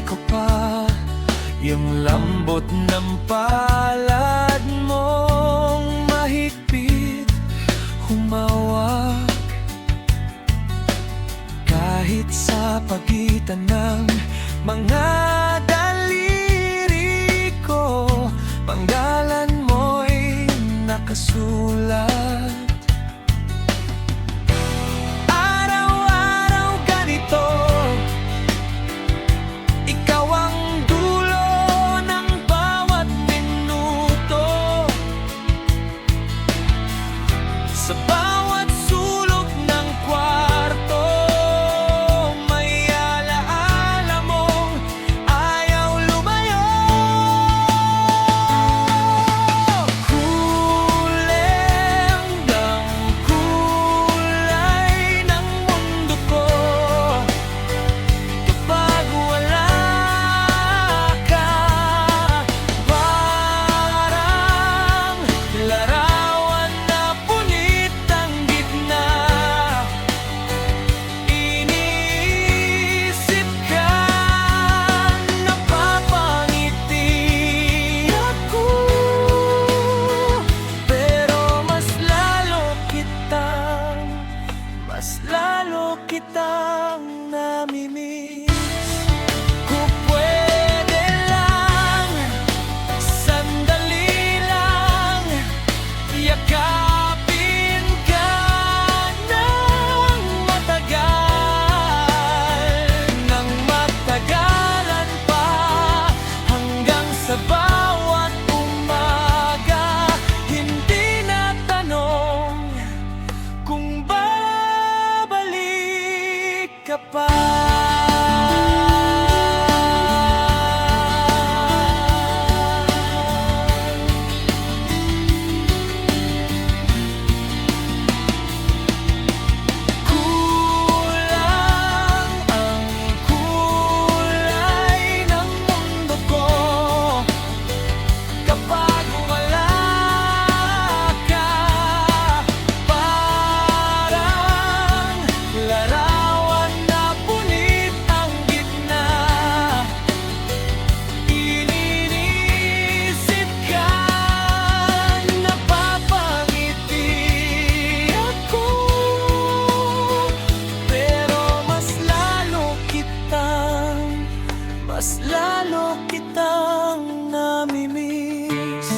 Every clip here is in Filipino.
ko pa yung lambot ng palad mong mahigpit humawak. Kahit sa pagitan ng mga daliri ko, panggalan mo'y nakasulat. Araw-araw ganito, ikaw ang dulo ng bawat minuto. Sa bawat sulok ng kwarto, may alaala mong ayaw lumayo. Kuleng ng kulay ng mundo ko kapag wala ka. Parang larawan na punit ang gitna. Iniisip ka, napapangiti ako, pero mas lalo kitang namimiss. Kung pwede lang, sandali lang, yakapin ka ng matagalan pa, hanggang sa bawat umaga. Hindi na tanong kung babalik ka pa. Kulang ang kulay ng mundo ko kapag wala ka. Parang larawan na punit ang gitna. Iniisip ka, napapangiti ako, pero mas lalo kitang namimiss.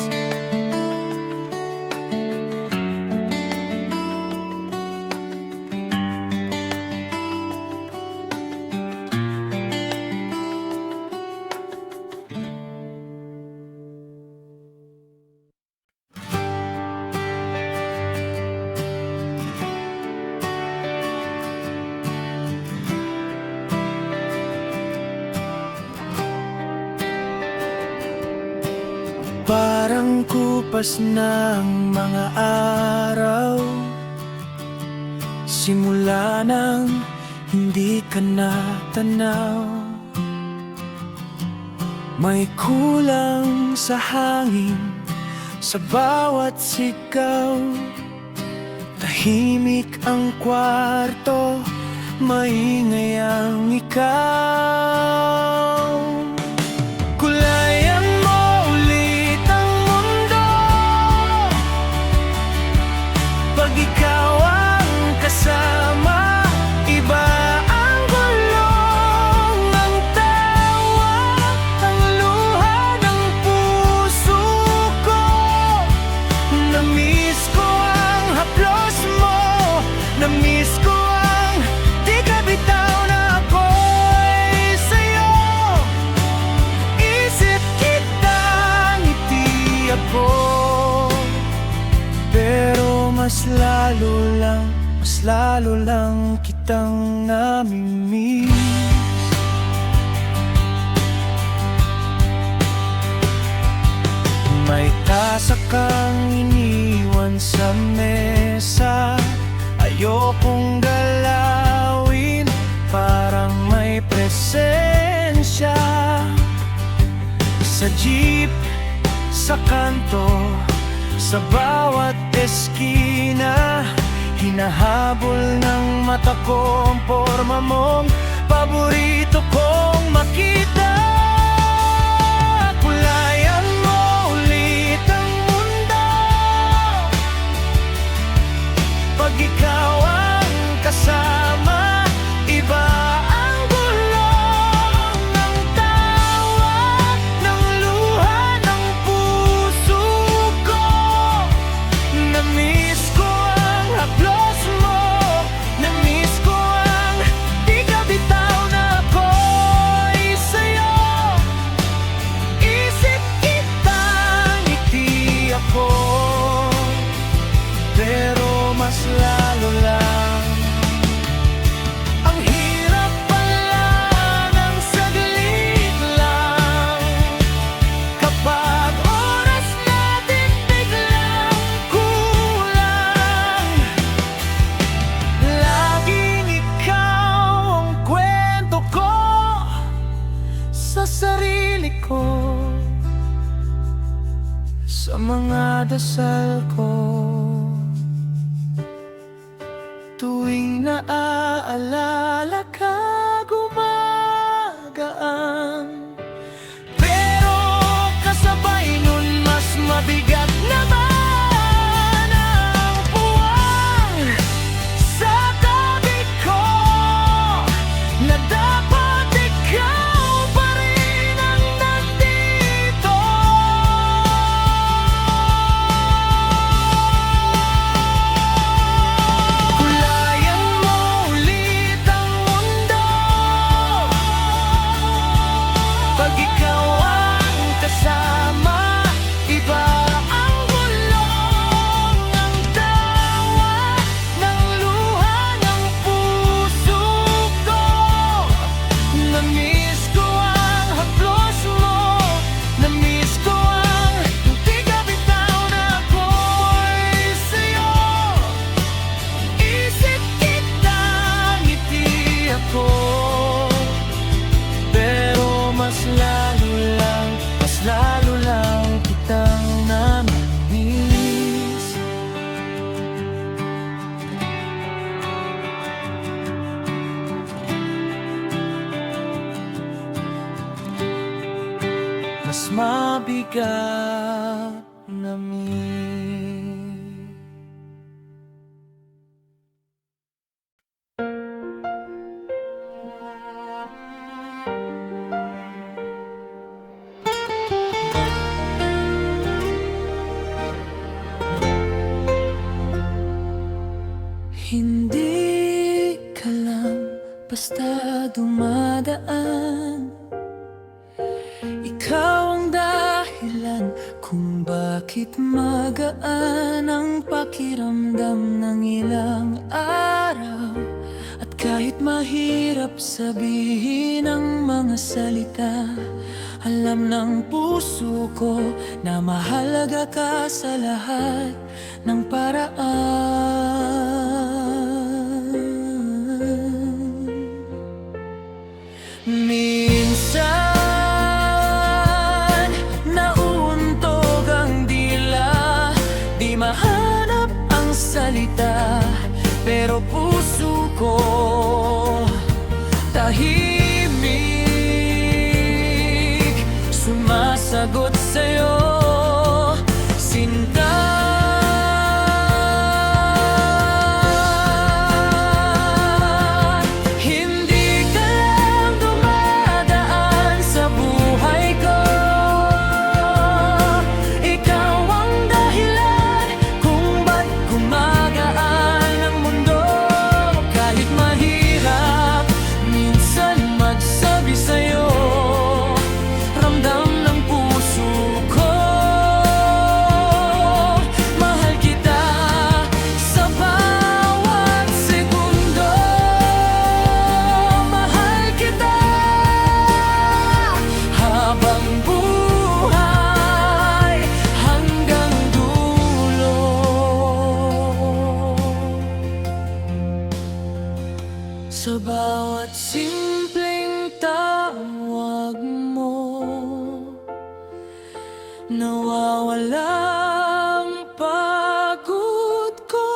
Parang kupas ng mga araw, simula nang hindi ka natanaw. May kulang sa hangin, sa bawat sigaw. Tahimik ang kwarto, maingay ang ikaw. Kulayan mo ulit ang mundo pag ikaw ang kasama. Iba ang gulong, ang tawa, ang luha ng puso ko. Namiss ko ang haplos mo, namiss ko ang di ka bitaw na ako'y sa'yo. Isip kita, ngiti ako, pero mas lalo lang kitang namimiss. May tasa kang iniwan sa mesa, ayokong galawin, parang may presensya. Sa jeep, sa kanto, sa bawat eskina, hinahabol ng mata ko ang porma mong paborito kong makita. sa mga dasal ko. Tuwing naaalala ka, gumagaan. Pero kasabay nun mas mabigat naman ang puwang sa tabi ko, na dapat ikaw pa rin ang nandito. Kulayan mo ulit ang mundo pag ikaw ang kasama. Iba ang bulong, ang tawa ng luha ng puso ko. Namiss ko ang haplos mo, namiss ko ang hindi ka bitaw na ako'y sa'yo. Isip kita, ngiti ako, pero mas lalo lang kitang namimiss. Mas mabigat na miss. Hindi ka lang basta dumadaan. Ikaw ang dahilan kung bakit magaan ang pakiramdam ng ilang araw. At kahit mahirap sabihin ang mga salita, alam ng puso ko na mahalaga ka sa lahat ng paraan. Minsan nauuntog ang dila, di mahanap ang salita, pero puso ko tahimik, sumasagot sa'yo, sinta. Hindi ka lang dumadaan sa buhay ko, ikaw ang dahilan kung ba't gumagaan ang mundo. Kahit mahirap minsan magsabi sa'yo, ramdam ng puso ko, mahal kita sa bawat segundo. Mahal kita habang buhay hanggang dulo. Sa bawat simpleng tawag mo, nawawala ang pagod ko.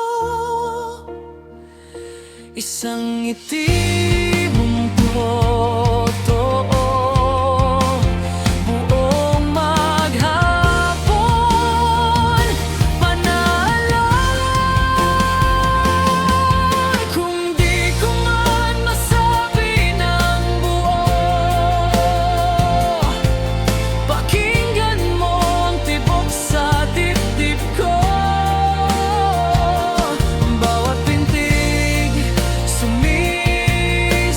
Isang ngiti mong totoo, buong maghapon panalay. Kung di ko man masabi ng buo, pakinggan mo ang tibok sa dibdib ko. Bawat pintig sumisip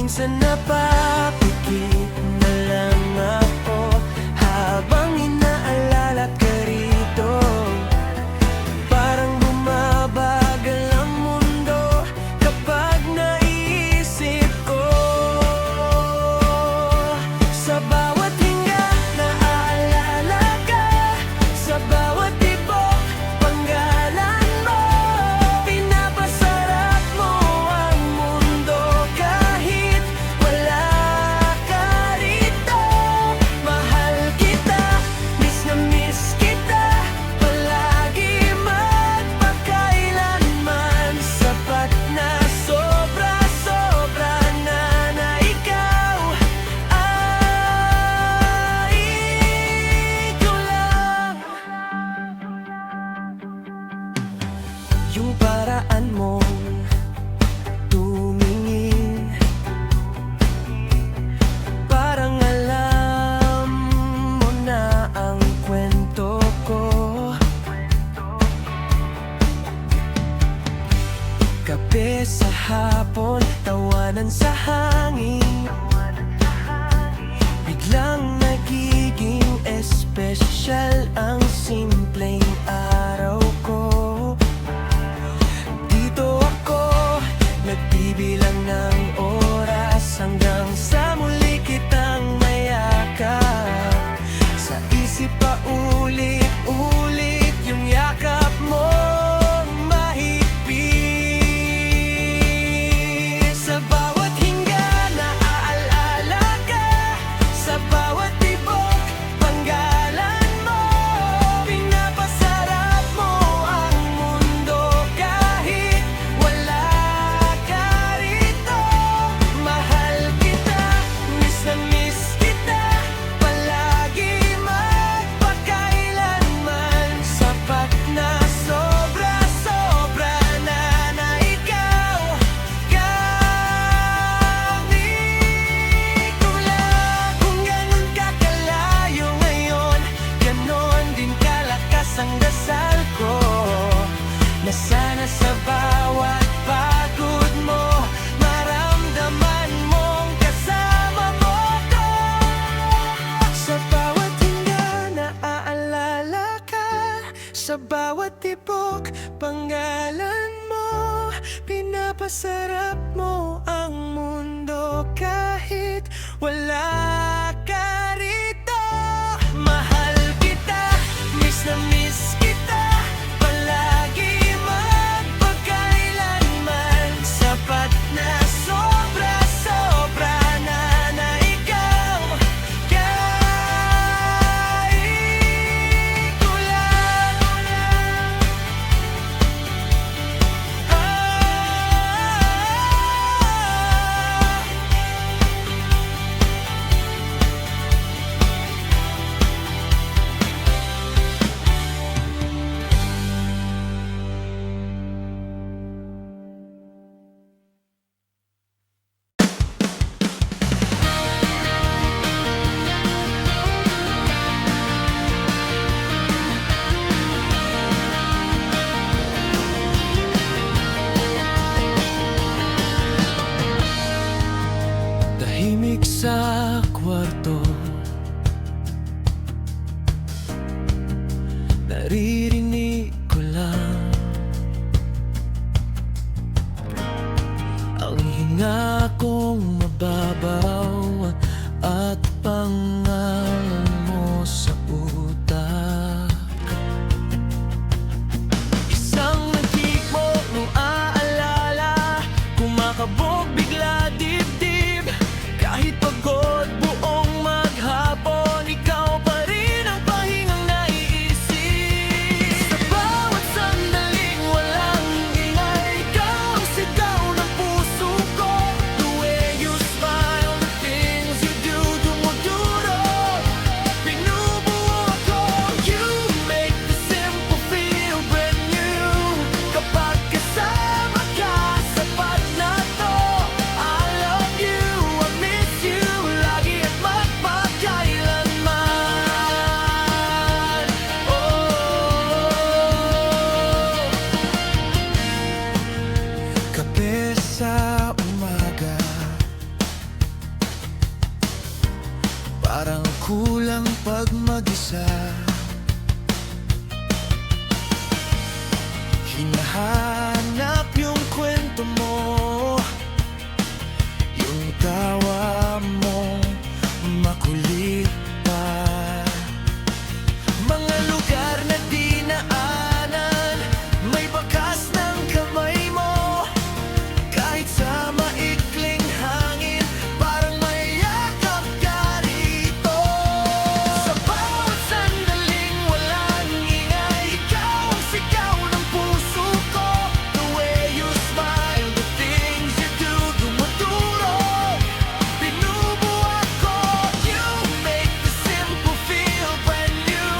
Minsan napapikit na lang ako habang inaalala ka rito. Parang bumabagal ang mundo kapag naisip ko. Sa bawat hinga naaalala ka, sa bawat tibok panggalan mo. Pinapasarap mo ang mundo kahit wala ka rito. Mahal kita, miss na miss kita, palagi magpakailanman. Sapat na sobra-sobra na na ikaw ay ikaw lang. Yung paraan mong tumingin, parang alam mo na ang kwento ko. Kape sa hapon, tawanan sa hangin, biglang nagiging espesyal ang simpleng araw ko. Dito ako, nagbibilang ng oras hanggang sa muli kitang mayakap. Sa isip pa ulit-ulit yung yakap mong mahigpit. Sa bawat hinga naaalala ka, sa bawat tibok panggalan mo. Pinapasarap mo ang mundo kahit wala ka rito. Mahal kita, miss na miss kita, palagi magpakailanman. Sapat na sobra-sobra na na ikaw kang ikaw lang. Kung ganun ka kalayo ngayon, ganon din kalakas ang dasal ko, na sana sa bawat pagod mo maramdaman mong kasama mo ko. Sa bawat hinga naaalala ka, sa bawat tibok panggalan mo. Pinapasarap mo ang mundo kahit wala ka rito. Mahal kita, miss na miss kita, palagi magpakailanman. Sapat na sobra-sobra na na ikaw kay ikaw lang. Tahimik sa kwarto, naririnig ko lang ang hinga kong mababaw at pangalan mo sa utak. Isang nagtikmo nung aalala, kumakabog bigla dibdib. Kahit pagod buong lang pag mag-isa. Hinahanap yung kwento mo, yung tawa mo makulit pa. Mga lugar na di naanan, may bakas ng kamay mo. Kahit sa maikling hangin, parang may yakap ka rito. Sa bawat sandaling walang ingay, ikaw ang sigaw ng puso ko. The way you smile, the things you do, dumuturo, binubuhat ko. You make the simple feel brand new.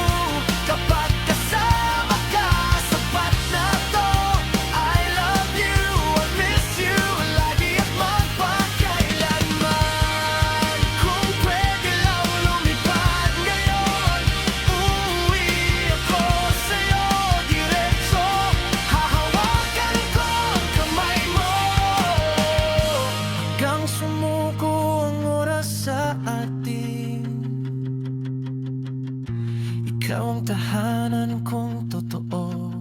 Kapag kasama ka, sapat na to. I love you, I miss you, lagi at magpakailanman. Kung pwede lang lumipad ngayon, uuwi ako sa'yo diretso. Hahawakan ko ang kamay mo hanggang sumuko ang oras sa atin. Ikaw ang tahanan kong totoo,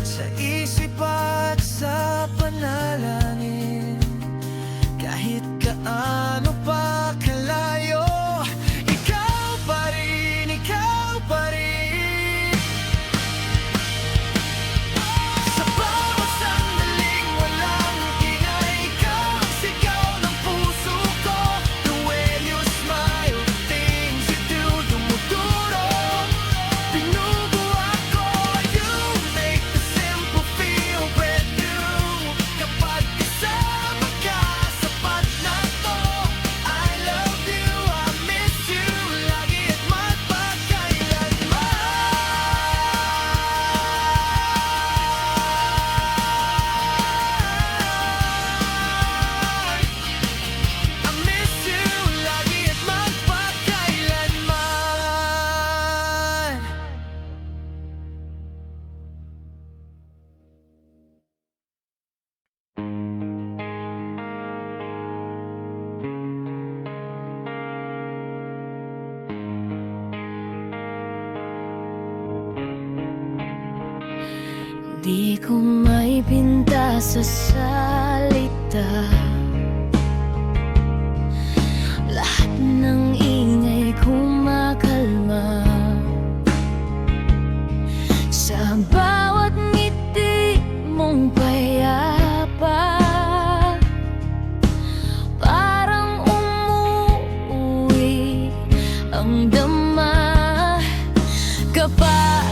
sa isip at sa panalangin. Kahit gaano pa kalayo, ikaw pa rin, ikaw pa rin. Sa bawat sandaling walang ingay, ikaw ang sigaw ng puso ko. The way you smile, the things you do, dumuturo, binubuhat ko. You make the simple feel brand new. Kapag kasama ka, sapat na to. I love you, I miss you, lagi at magpakailanman. I miss you, lagi at magpakailanman. Di ko maipinta sa salita lahat ng ingay kumakalma. Sa bawat ngiti mong payapa, parang umuuwi ang dama. Kapag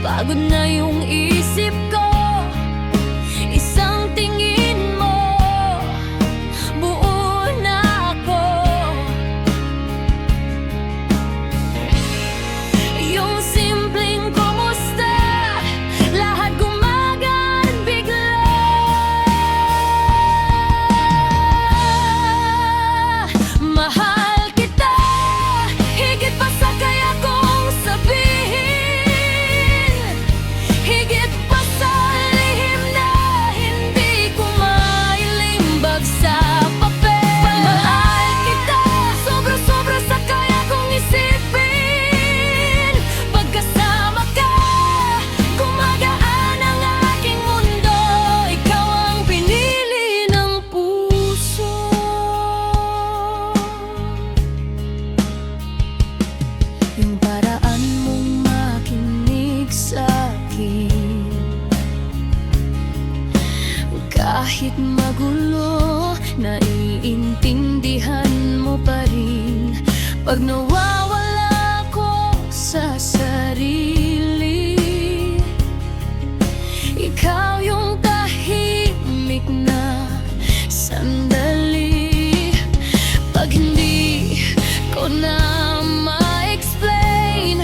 pagod na yung isip ko, isang tingin mo, buo na ako. Yung simpleng kumusta, lahat gumagaan bigla. Mahal kita, higit pa sa kaya kong sabihin, higit pa sa lihim na hindi ko mailimbag sa papel. Mahal kita, sobra-sobra sa kaya kong isipin. Pagkasama ka, gumagaan ang aking mundo. Ikaw ang pinili ng puso. Yung paraan mong makinig sa'kin, kahit magulo, naiintindihan mo pa rin. Pag nawawala ko sa sarili, ikaw yung tahimik na sandali. Pag hindi ko na ma-explain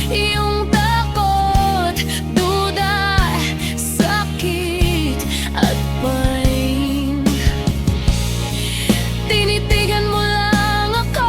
yung takot, duda, sakit at pain, tinitigan mo lang ako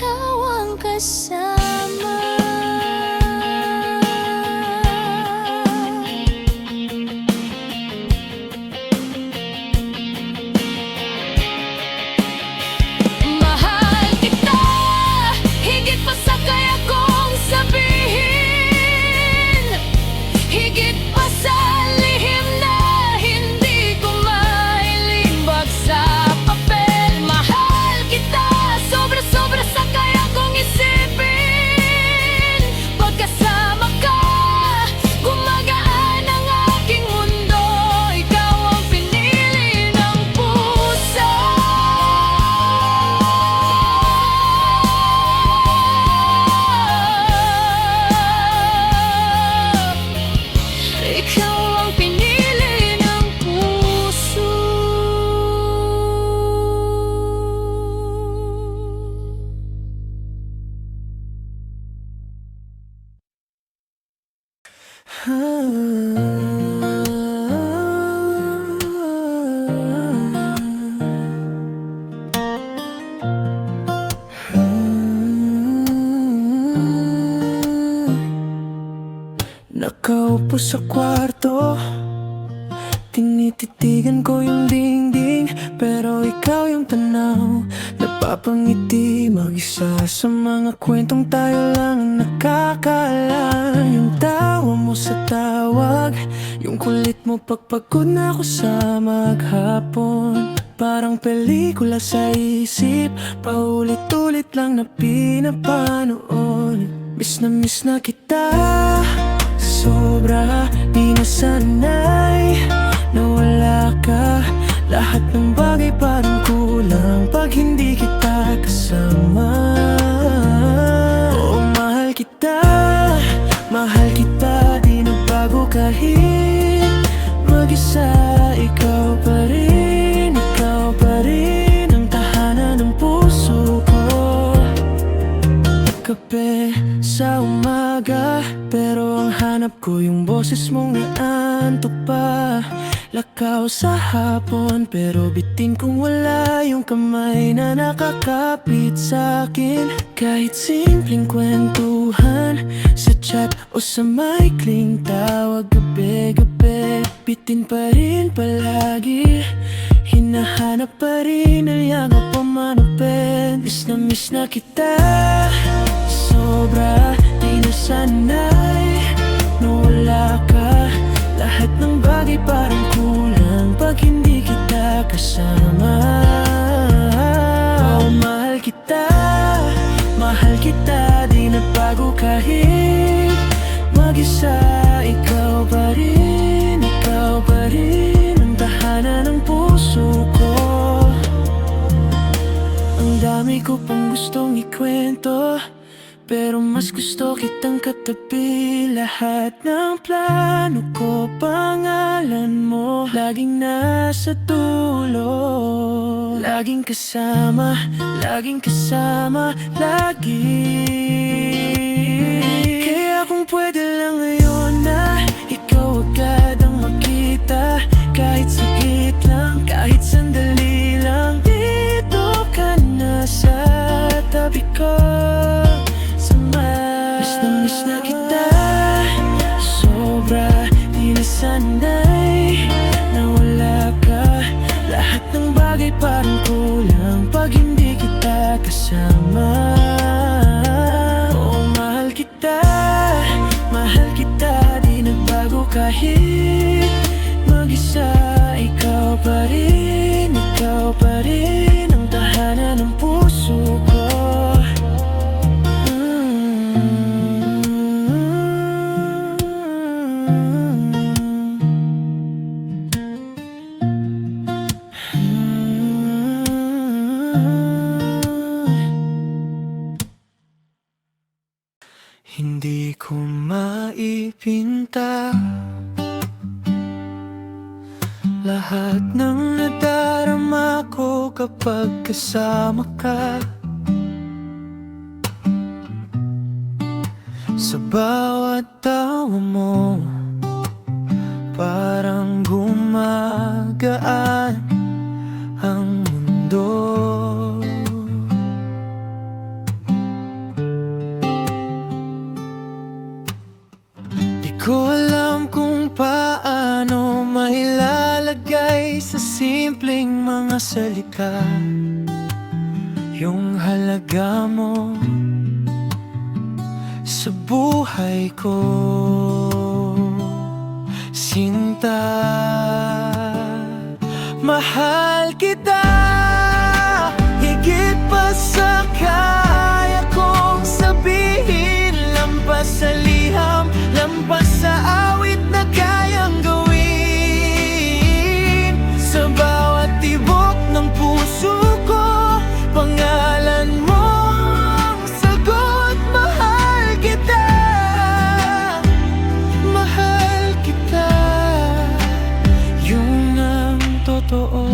ikaw ang kasama. Mahal kita, higit pa sa kaya kong sabihin, higit pa sa lihim na hindi ko mailimbag sa papel. Mahal kita, sobra-sobra sa kaya kong isipin. Pagkasama ka, gumagaan ang aking mundo. Ikaw ang pinili ng puso. Ikaw ang pinili ng puso. Nakaupo sa kwarto, tinititigan ko yung dingding, pero ikaw yung tanaw. Napapangiti mag-isa sa mga kwentong tayo lang ang nakakaalam. Yung tawa mo sa tawag, yung kulit mo pagpagod na ako sa maghapon. Parang pelikula sa isip, paulit-ulit lang na pinapanood. Miss na kita, sobra, di na sanay na wala ka. Lahat ng bagay parang kulang pag hindi kita kasama. Oh, mahal kita, di nagbago kahit mag-isa. Ikaw pa rin ang tahanan ng puso ko. Kape sa umaga, pero ang hanap ko yung boses mong naantok pa. Lakaw sa hapon, pero bitin kung wala yung kamay na nakakapit sa'kin. Kahit simpleng kwentuhan sa chat o sa maikling tawag gabi-gabi, bitin pa rin palagi. Hinahanap pa rin ang yakap o manupin. Miss na kita, sobra, di na sanay na wala ka. Lahat ng bagay parang kulang pag hindi kita kasama. Oh, mahal kita, di nagbago kahit mag-isa. Ikaw pa rin ang tahanan ng puso ko. Ang dami ko pang gustong ikwento, pero mas gusto kitang katabi. Lahat ng plano ko, pangalan mo laging nasa dulo. Laging kasama, lagi. Kaya kung pwede lang ngayon na ikaw agad ang makita. Kahit saglit lang, kahit sandali lang, dito ka na sa tabi ko. Miss na kita, sobra, di na sanay na wala ka. Lahat ng bagay parang kulang pag hindi kita kasama. Oh, mahal kita, di nagbago kahit mag-isa. Ikaw pa rin ang tahanan ng puso ko. Hindi ko maipinta lahat ng nadarama ko kapag kasama ka. Sa bawat tawa mo, parang gumagaan ang mundo. ko alam kung paano mailalagay sa simpleng mga salita yung halaga mo sa buhay ko, Sinta. Mahal kita higit pa sa kaya kong sabihin, lampas sa liham, lampas sa awit na kayang gawin. Sa bawat tibok ng puso ko, pangalan mo ang sagot. Mahal kita, mahal kita, yun ang totoo.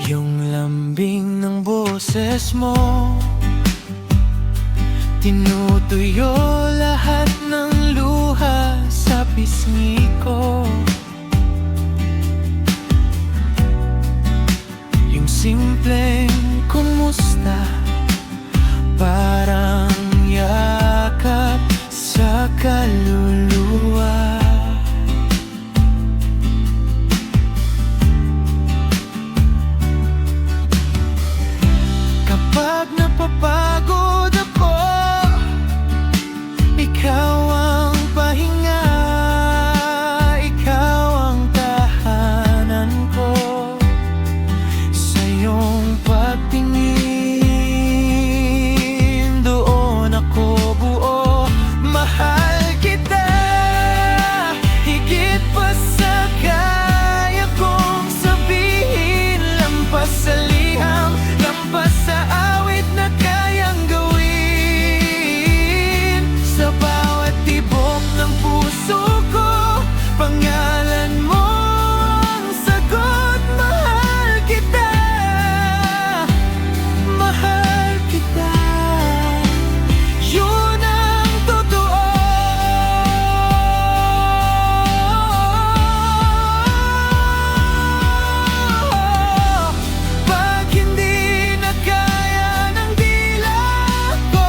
Yung lambing ng boses mo tinutuyo lahat ng luha sa pisngi ko. Yung simpleng kumusta, parang yakap sa kaluluwa. Kapag napapagod ako, ikaw ang pahinga, ikaw ang tahanan ko. Sa iyong pagtingin, doon ako buo. Mahal kita higit pa sa kaya kong sabihin, lampas sa liham, lampas sa awit na kayang gawin. Sa bawat tibok ng puso ko, pangalan mo ang sagot. Mahal kita, mahal kita, yun ang totoo. Pag hindi na kaya ng dila ko,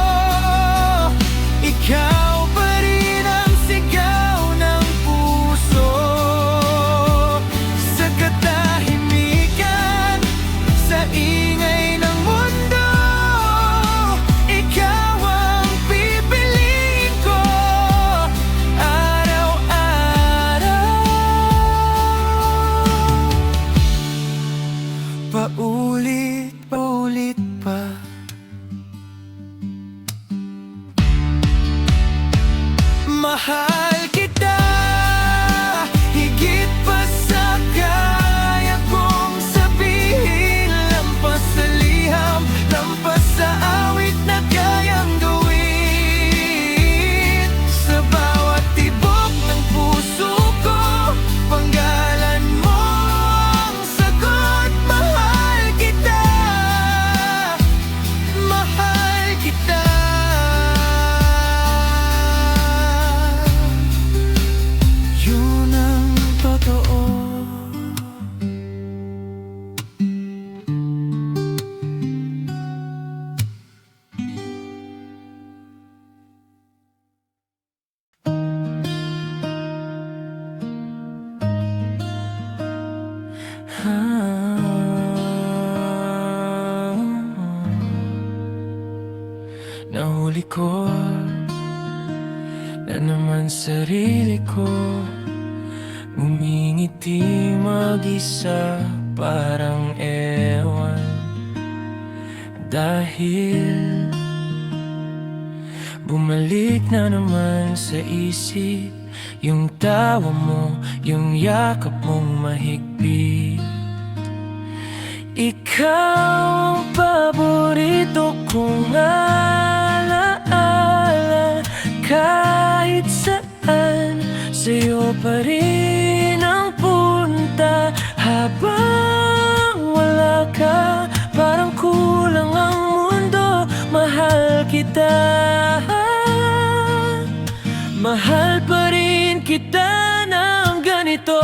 ikaw pa rin ang sigaw ng puso. Sa katahimikan, sa ingay ng mundo, ikaw ang pipiliin ko araw-araw. Paulit, paulit pa. Mahal kita higit pa sa kaya kong sabihin, lampas sa liham, lampas sa awit na kayang gawin. Sa bawat tibok ng puso ko, pangalan mo ang sagot. Mahal kita, mahal kita, yun ang totoo. Nahuli ko na naman sarili ko, umingiti mag-isa parang ewan. Dahil bumalik na naman sa isip yung tawa mo, yung yakap mong mahigpit. Ikaw ang paborito kong alaala, kahit saan sa'yo pa rin ang punta. Habang wala ka, parang kulang ang mundo. Mahal kita, mahal pa rin kita ng ganito.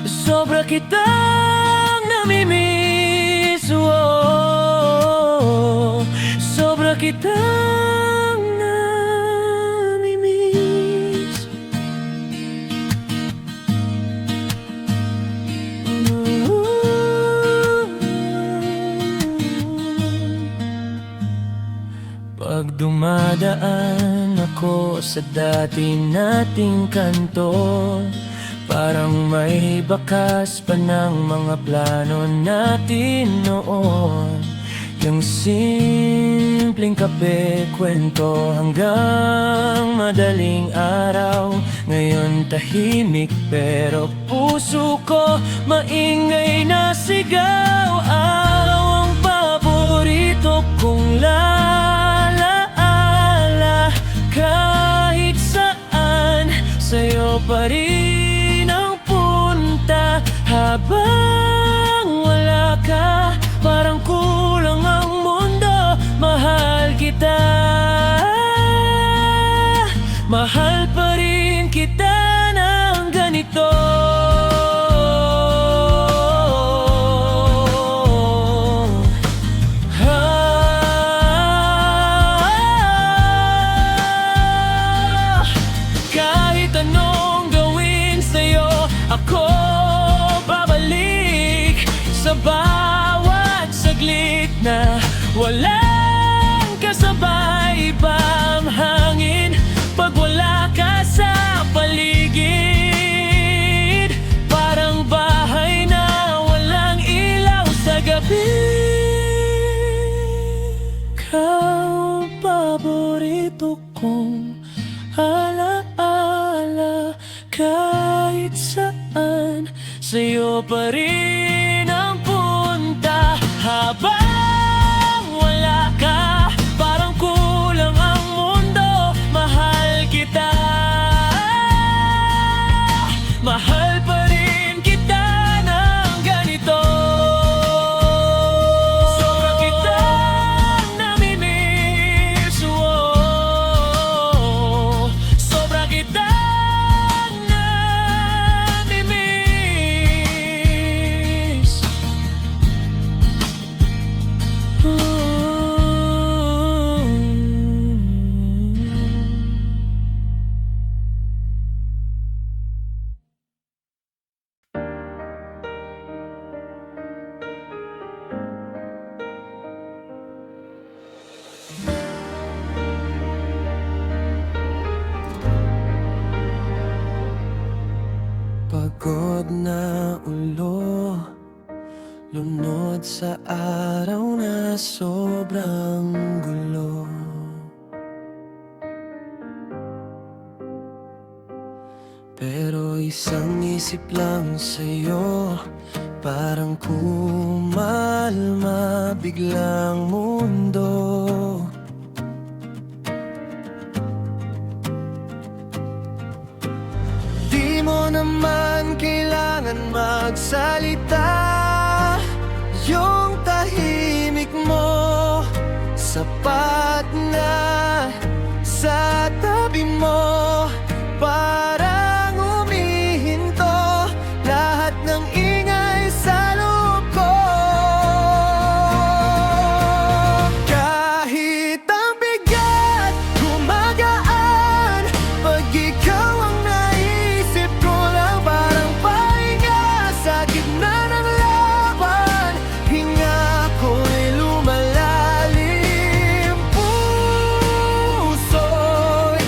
Sobra kitang namimiss, oh. Sobra kitang dumadaan ako sa dati nating kanto, parang may bakas pa ng mga plano natin noon. Yung simpleng kape, kwento hanggang madaling araw. Ngayon tahimik pero puso ko maingay na sigaw. Araw ang paborito kong lalaala. Kahit saan, sa'yo pa rin ang punta. Habang wala ka, parang kulang ang mundo. Mahal kita, mahal pa rin kita ng ganito. Kahit anong gawin sa'yo, ako babalik sa bawat saglit na walang kasabay. Iba ang hangin pag wala ka sa paligid. Parang bahay na walang ilaw sa gabi. Ikaw ang paborito kong alaala. Kahit saan, sa'yo pa rin ang punta. Habang wala ka, parang kulang ang mundo. Mahal kita, mahal pa rin kita ng ganito. Sobra kitang namimiss, oh. Sobra kitang namimiss. Pagod na ulo, lunod sa araw na sobrang gulo. Pero isang isip lang sa'yo, parang kumalma biglang mundo. Di mo naman kailangan magsalita. Yung tahimik mo sapat na. Sa tabi mo parang umihinto lahat ng ingay sa loob ko. Kahit ang bigat gumagaan pag ikaw ang naisip ko lang. Parang pahinga sa gitna ng laban. Hinga ko'y lumalalim. Puso'y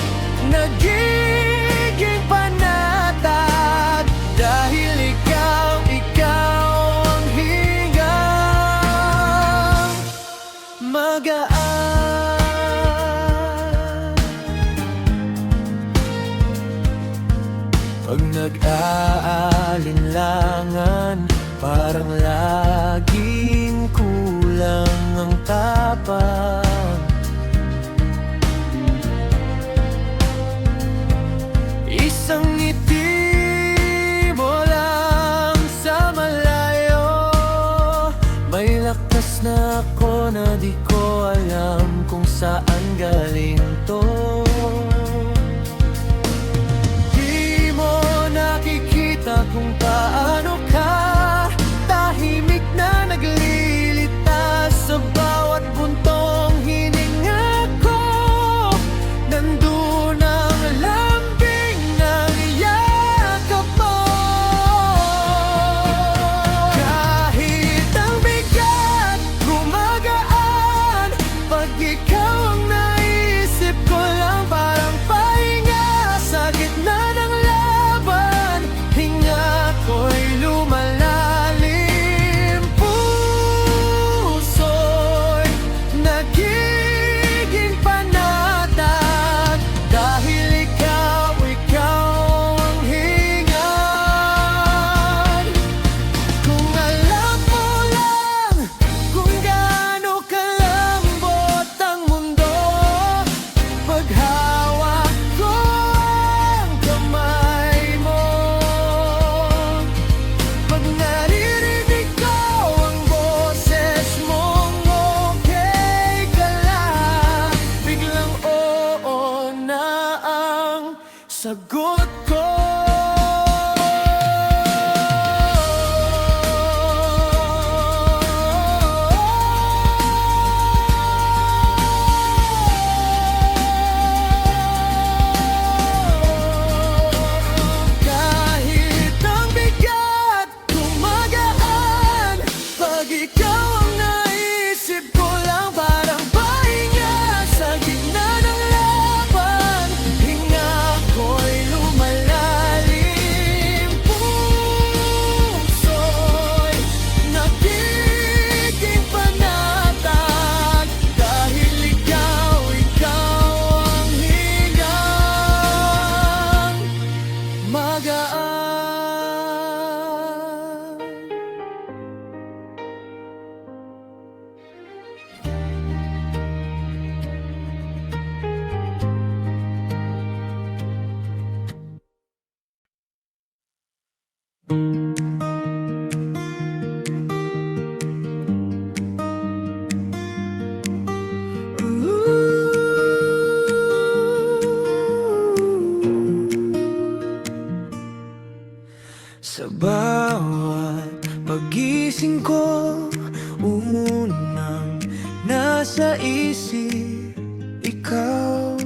nagiging panatag dahil ikaw ang hingang magaan. Pag nag-aalinlangan, parang laging kulang ang tapang. Isang ngiti mo lang sa malayo, may lakas na ako na di ko alam kung saan galing to. Di mo nakikita kung paano ka tahimik na naglilita sa bawat buntong hininga ko. Nandun ang lambing ng yakap mo. Kahit ang bigat gumagaan pag ikaw ang naisip nasa isip, ikaw,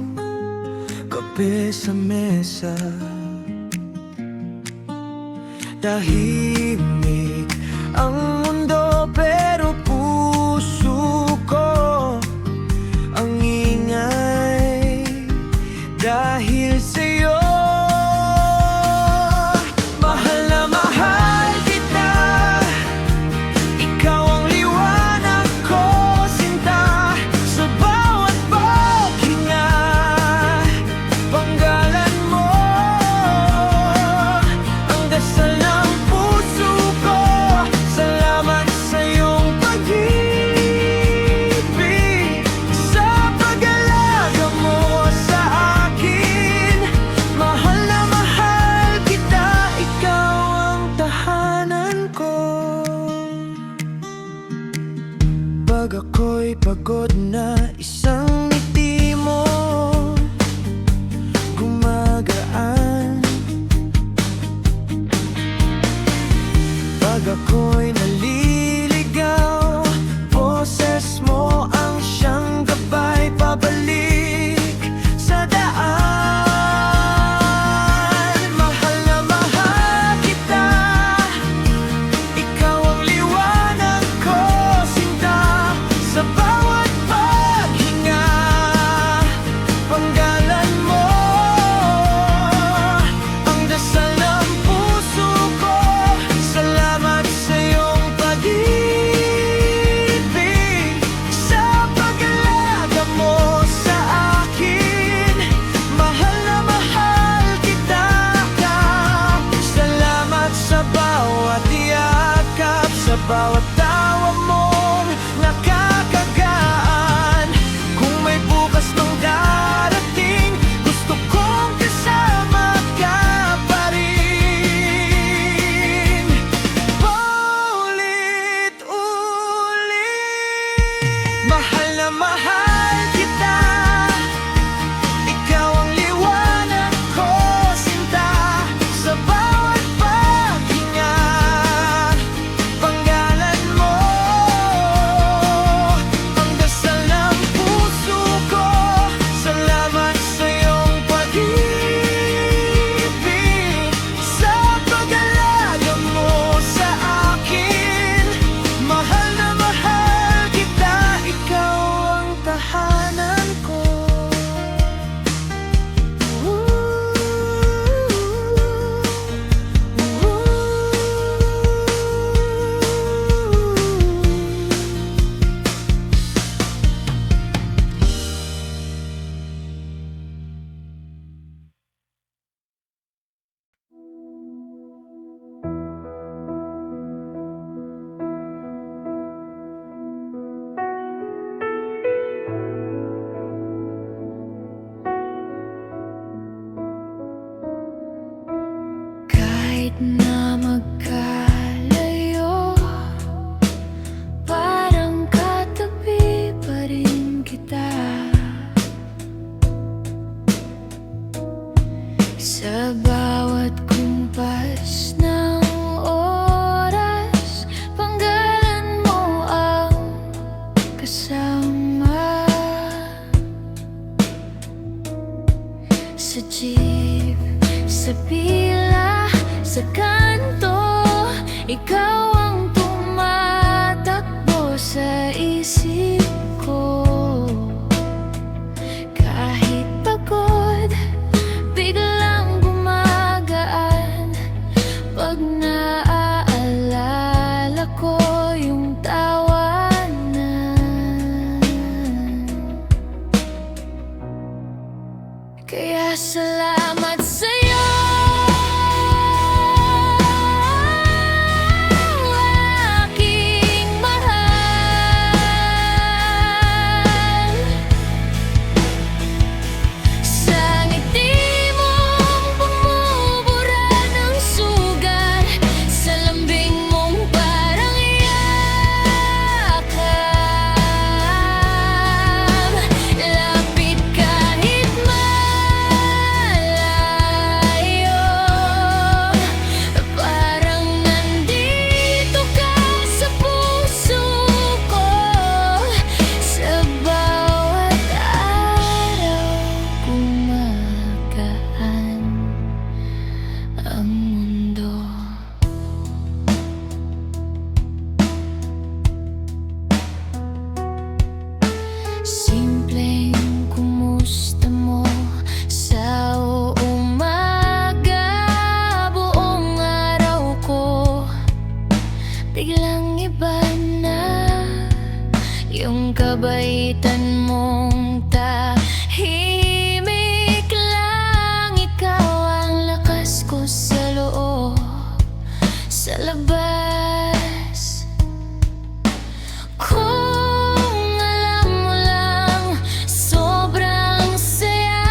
kape sa mesa. Tahimik ang mundo pero puso ko ang ingay dahil sa'yo. Mahal na mahal kita, ikaw ang liwanag ko, sinta. Sa bawat paghinga, panggalan mo ang dasal ng puso ko. Salamat sa iyong pag-ibig, sa pag-alaga mo sa akin. Mahal na mahal kita, ikaw ang tahanan ko. Pag ako'y pagod na, isang ngiti mo gumagaan. Pag ako'y naliligaw, boses mo ang siyang gabay pabalik sa daan. Mahal na mahal kita, ikaw ang liwanag ko, sinta. Sa bawat paghinga, panggalan mo ang dasal ng puso ko. Salamat sa iyong pag-ibig, sa pag-alaga mo sa akin. Mahal na mahal kita ka. Salamat sa bawat yakap, sa bawat tawa mong nakakagaan. Kung may bukas mang darating, gusto kong kasama ka pa rin. Paulit-ulit, mahal na mahal kita, ikaw ang liwanag ko, sinta. Sa bawat paghinga, panggalan mo ang dasal ng puso ko. Salamat sa iyong pag-ibig, sa pag-alaga mo sa akin. Mahal na mahal kita, ikaw ang tahanan ko. Kahit na magkalayo, parang katabi pa rin kita. Sa bawat kumpas ng oras, panggalan mo ang kasama. Sa jeep, sa pila, sa kanto, ikaw ang tumatakbo sa isip ko. Kahit pagod, biglang gumagaan pag naaalala ko yung tawanan. Kaya salamat sa'yo, aking mahal. Simpleng kumusta mo sa umaga, buong araw ko biglang iba na yung kabaitan mong tahimik lang. Ikaw ang lakas ko sa loob, sa labas. Kung alam mo lang, sobrang saya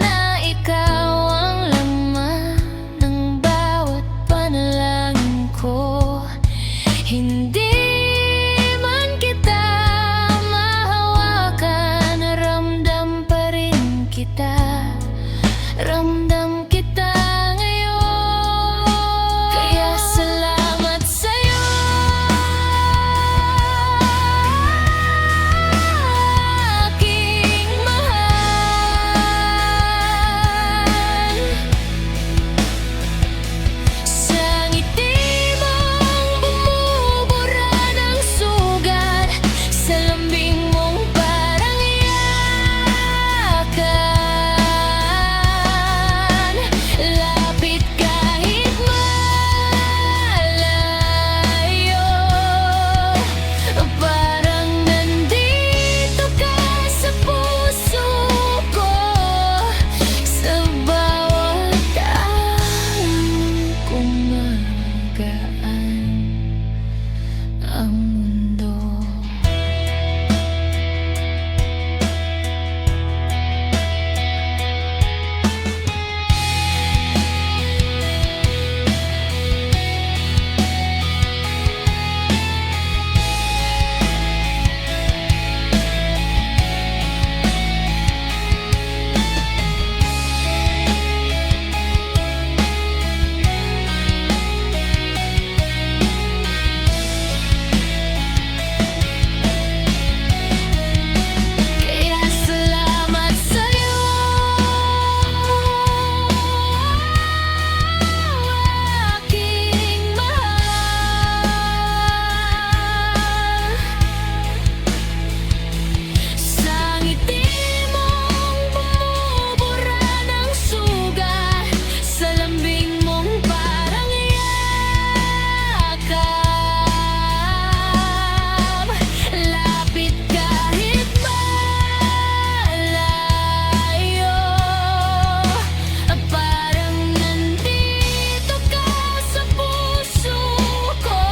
na ikaw ang laman ng bawat panalangin ko. Hindi man kita mahawakan, ramdam pa rin kita, ramdam kita ngayon. Kaya salamat sa'yo, aking mahal. Sa ngiti mong bumubura ng sugat, sa lambing mong parang yakan, lapit kahit malayo, parang nandito ka sa puso ko. Sa bawat araw gumagaan ang mundo. Kaya salamat sa'yo, aking mahal. Sa ngiti mong bumubura ng sugat, sa lambing mong parang yakap, lapit kahit malayo, parang nandito ka sa puso ko.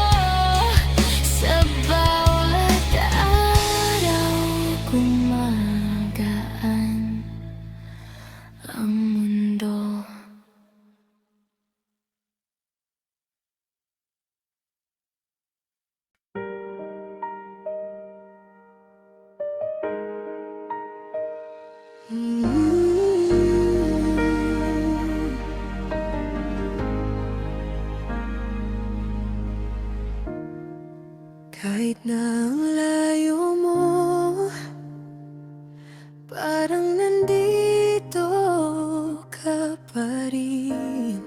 Sa bawat araw gumagaan ang mundo. Kahit na ang layo mo, parang nandito ka pa rin.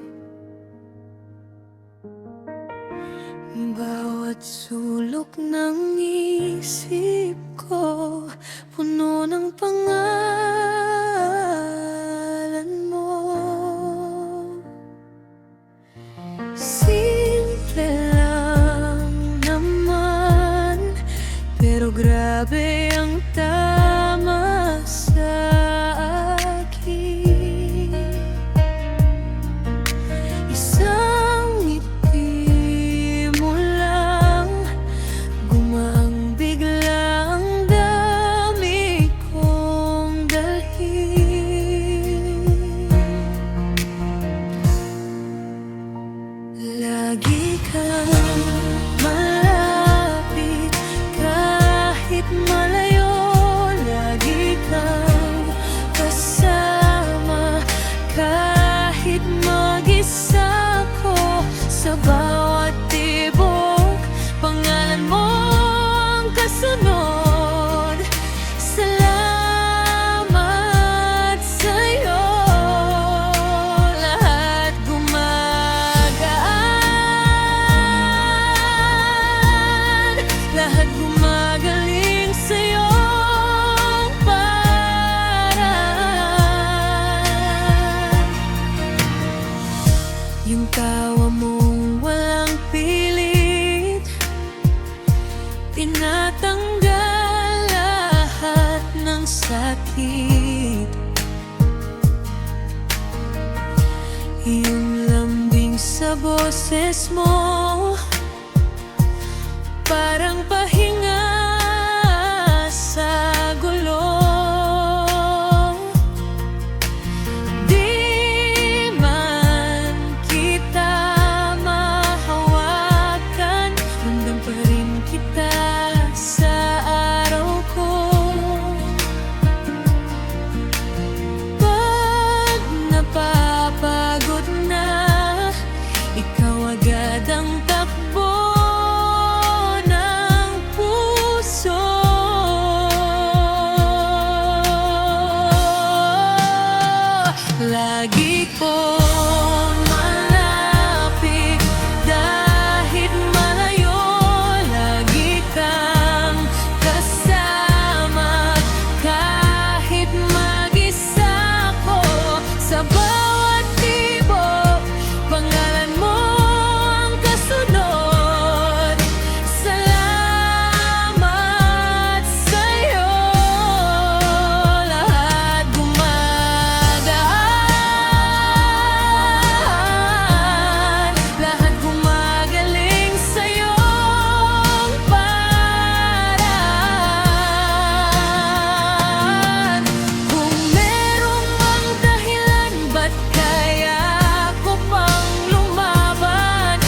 Bawat sulok ng isip ko puno ng pangalan mo. Simple lang naman, pero grabe ang tama sa akin. Isang ngiti mo lang, gumaang bigla ang dami kong dalhin. Lagi kang malapit kahit malayo, lagi kang kasama kahit mag-isa ko. Sa bawat tibok, pangalan mo ang kasunod. Salamat sa'yo, lahat gumagaan, lahat gumagaling sa'yo. tinatanggal lahat ng sakit. Yung lambing sa boses mo, parang pahinga sa gulo. Di man kita mahawakan, nandun pa rin kita sa araw ko. Pag napapagod na, ikaw agad ang takbo ng puso. Lagi kong malapit kahit malayo, lagi kang kasama kahit mag-isa ko. Sa bawat tibok, pangalan mo ang kasunod. Salamat sa'yo, lahat gumagaan, lahat gumagaling sa'yong paraan. Kung merong mang dahilan, ba't kaya ko pang lumaban?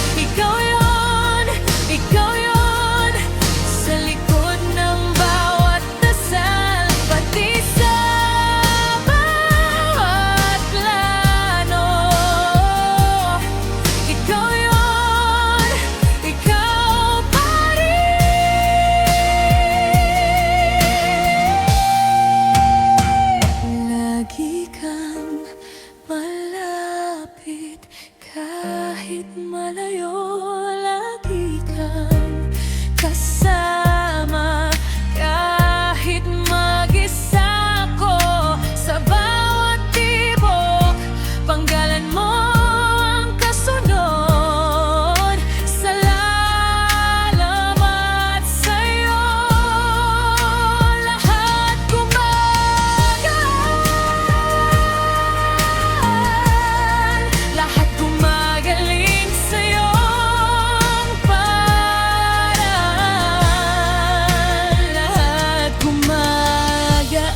Ikaw yon, sa likod ng bawat dasal, pati sa bawat plano. Ikaw yon, ikaw pa rin. Lagi kang malapit kahit malayo, lagi kang kasama kahit mag-isa ko. Sa bawat tibok, panggalan mo ang kasunod. Salamat sa'yo, lahat gumagaan, lahat gumagaling sa'yong paraan, lahat gumagaan.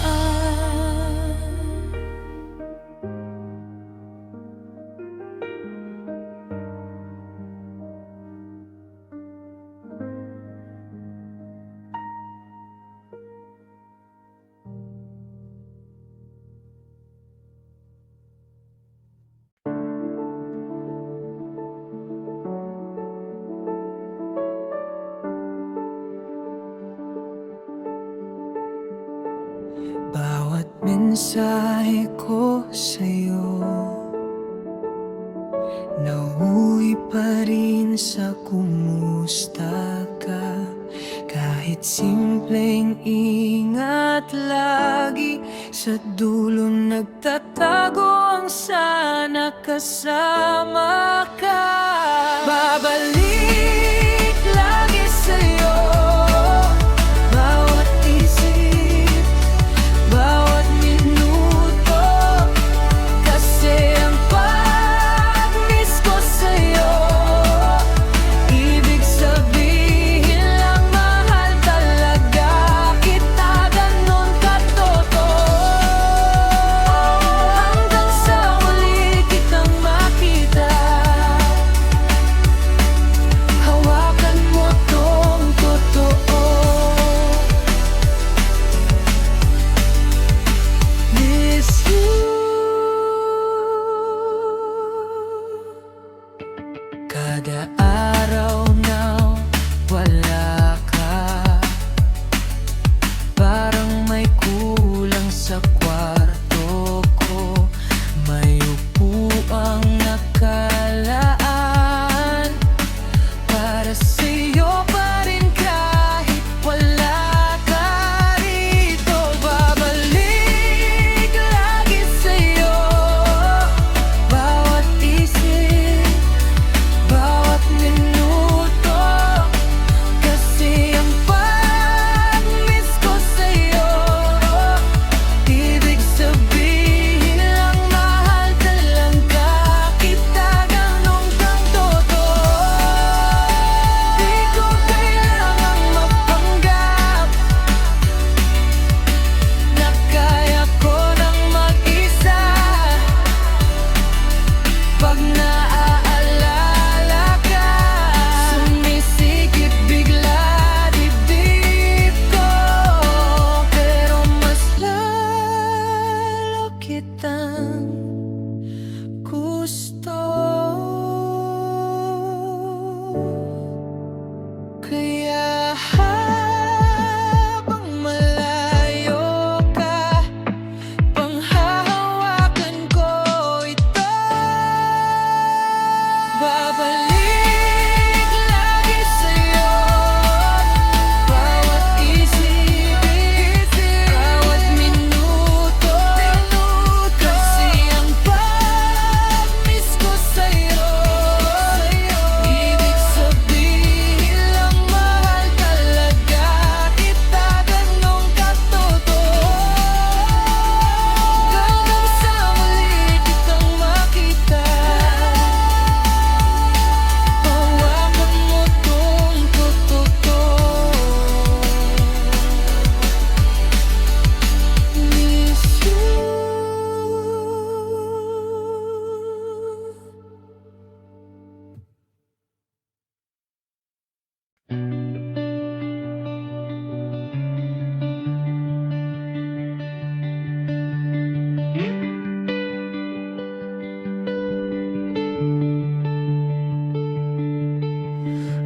Bawat mensahe ko sa'yo, nauwi pa rin sa kumusta ka. Kahit simpleng ingat lagi, sa dulo nagtatago ang sana kasama ka. Babalik lagi sa'yo, bawat isip, bawat minuto, kasi ang pag-miss ko sa'yo, ibig sabihin lang mahal talaga kita, ganon katotoo. Hanggang sa muli kitang makita, hawakan mo tong totoo.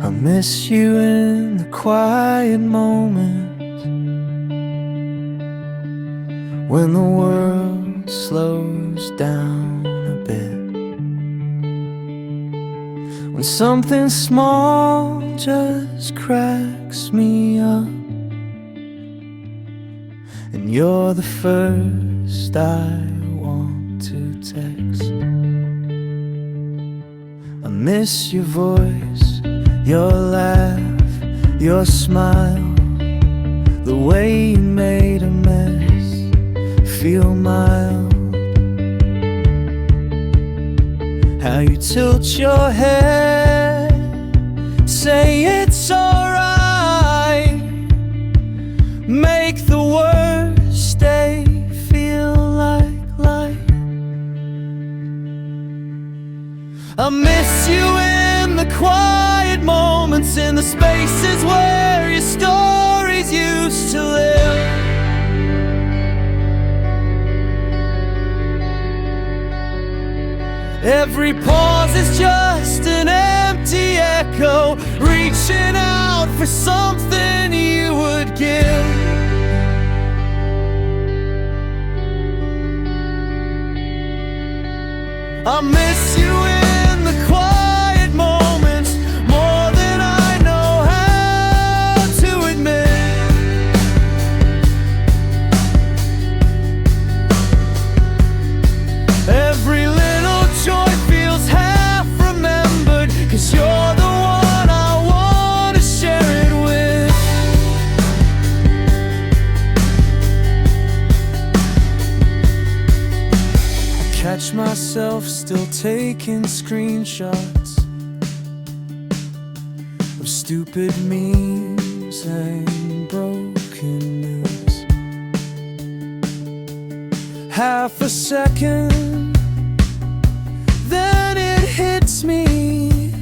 I miss you in the quiet moments when the world slows down a bit, when something small just cracks me up, and you're the first I want to text. I miss your voice, your laugh, your smile, the way you made a mess feel mild, how you tilt your head, say it's alright, make the worst day feel like light. I miss you in the quiet moments, in the spaces where your stories used to live. Every pause is just an empty echo, reaching out for something you would give. I miss you in the quiet moments more than I know how to admit. Every little joy feels half remembered, 'cause you're the one I want to share it with. I catch myself still taking screenshots of stupid memes and broken news. Half a second, then it hits me,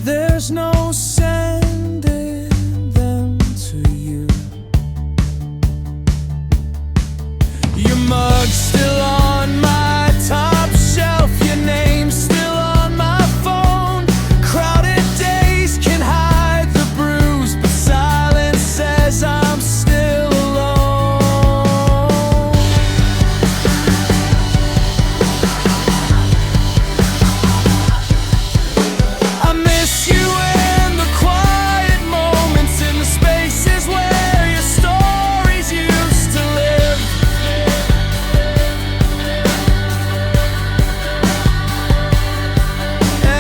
there's no sending them to you. Your mug's still on my top shelf, your name's still on my phone. Crowded days can hide the bruise, but silence says I'm still alone. I miss you in the quiet moments, in the spaces where your stories used to live.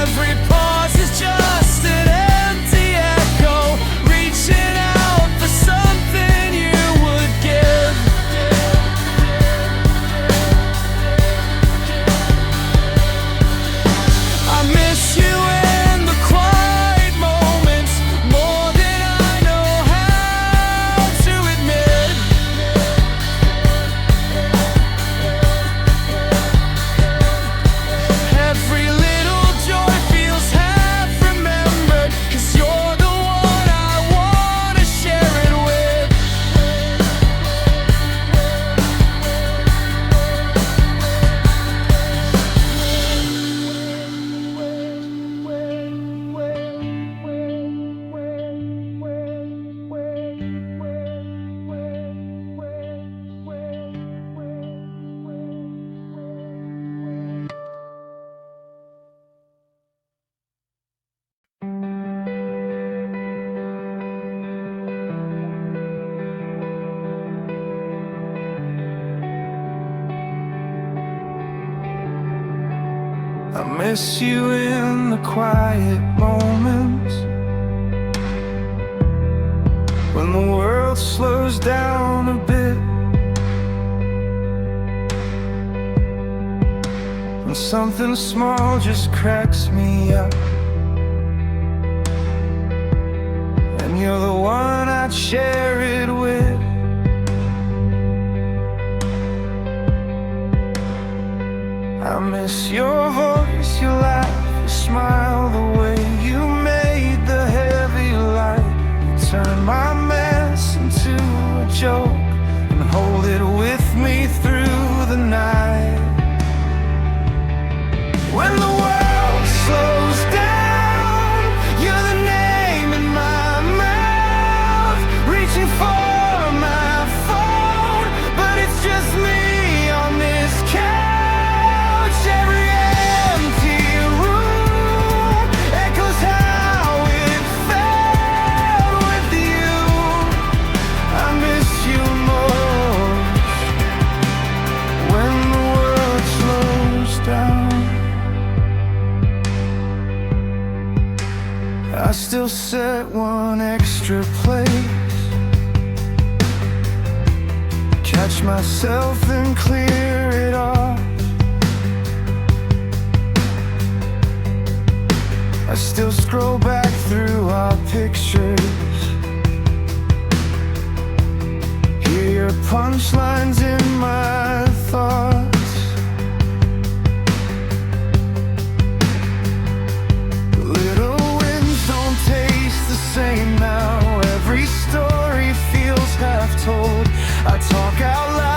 Every pause is just an empty echo, reaching out for something you would give. I miss you in the quiet moments more than I know how to admit. Every little joy feels half remembered, 'cause you're the one I want to share it with. I miss you in the quiet moments when the world slows down a bit, when something small just cracks me up, and you're the one I'd share it with. I miss your voice, your laugh, your smile, the way you made the heavy light. You turn my mess into a joke and hold it with me through the night. When the world slows down, you're the still set one extra place. Catch myself and clear it off. I still scroll back through our pictures. Hear your punchlines in my thoughts. Little wins don't taste the same now. Every story feels half told. I talk out loud